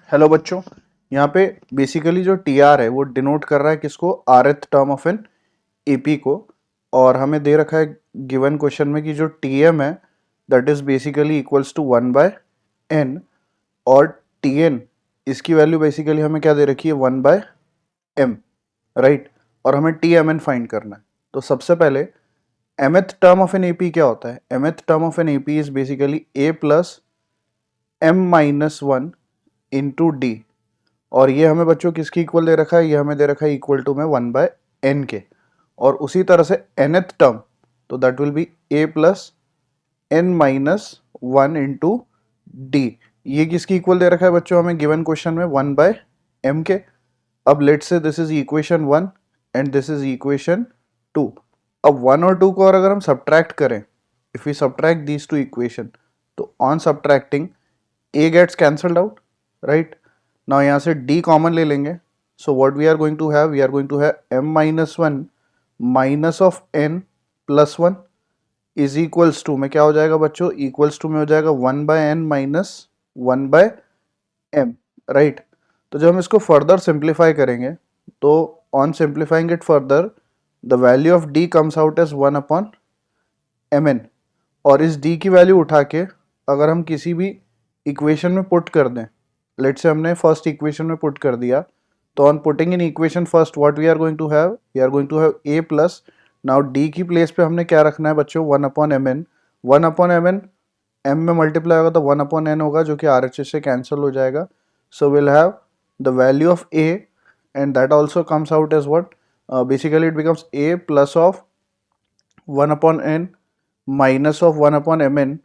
Hello बच्चों, यहाँ पे बेसिकली जो टी आर है वो डिनोट कर रहा है किसको, rth term of an AP को। और हमें दे रखा है गिवन क्वेश्चन में कि जो टी एम है that is basically equals to 1/n और टी एन इसकी वैल्यू बेसिकली हमें क्या दे रखी है 1/m, राइट। और हमें टी एम एन फाइंड करना है। तो सबसे पहले mth term of an AP क्या होता है? mth term of an AP is basically a plus m-1 into D. और ये हमें बच्चों किसकी इक्वल दे रखा है? ये हमें दे रखा है इक्वल टू में 1/n के। और उसी तरह से nth टर्म, तो that will be a plus n-1 into D. ये किसकी इक्वल दे रखा है बच्चों हमें गिवन क्वेश्चन में? 1/m के। अब let's say this is equation 1 and this is equation 2। अब 1 और 2 को और अगर हम सब्ट्रैक्ट करें, if we subtract these two equation, तो on subtracting a gets cancelled out, right? Now यहाँ से d कॉमन ले लेंगे, so what we are going to have? We are going to have m-1 minus of n plus 1 is equals to में क्या हो जाएगा बच्चों? इक्वल्स टू में हो जाएगा 1/n माइनस 1/m, राइट। तो जब हम इसको फर्दर सिंप्लीफाई करेंगे तो on simplifying it further the value of d comes out as 1/mn। और इस d की वैल्यू उठा के अगर हम किसी भी इक्वेशन में पुट कर दें, लेट्स से हमने फर्स्ट इक्वेशन में पुट कर दिया, तो on putting in equation first what we are going to have? We are going to have a plus, now d की प्लेस पे हमने क्या रखना है बच्चों? 1/mn। 1/mn m में मल्टीप्लाई होगा तो 1/n होगा, जो कि RHS से कैंसिल हो जाएगा। So will have the value of a and that also comes out as what? Basically it becomes a plus of 1/n minus of 1/mn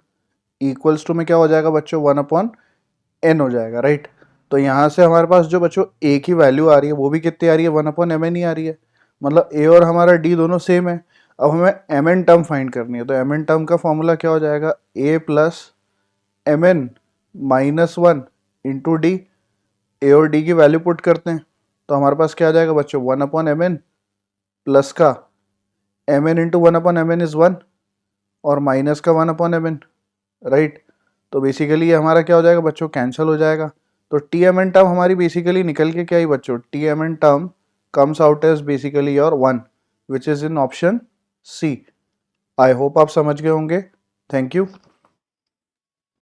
equals to में क्या हो जाएगा बच्चों? 1/n हो जाएगा, राइट। तो यहाँ से हमारे पास जो बच्चों a की वैल्यू आ रही है वो भी कितनी आ रही है? 1/mn ही आ रही है। मतलब a और हमारा d दोनों सेम है। अब हमें mn टर्म फाइंड करनी है, तो mn टर्म का फॉर्मूला क्या हो जाएगा? a plus mn minus 1 into D. a और d की वैल्यू पुट करते हैं तो हमारे पास क्या आ जाएगा बच्चों? 1/mn प्लस का mn इंटू 1/mn इज 1 और माइनस का 1/mn, राइट। तो बेसिकली ये हमारा क्या हो जाएगा बच्चों? कैंसिल हो जाएगा। तो टी एम एन टर्म हमारी बेसिकली निकल के क्या ही बच्चों? T M N term comes out as basically your 1 which is in option C. I hope आप समझ गए होंगे। Thank you.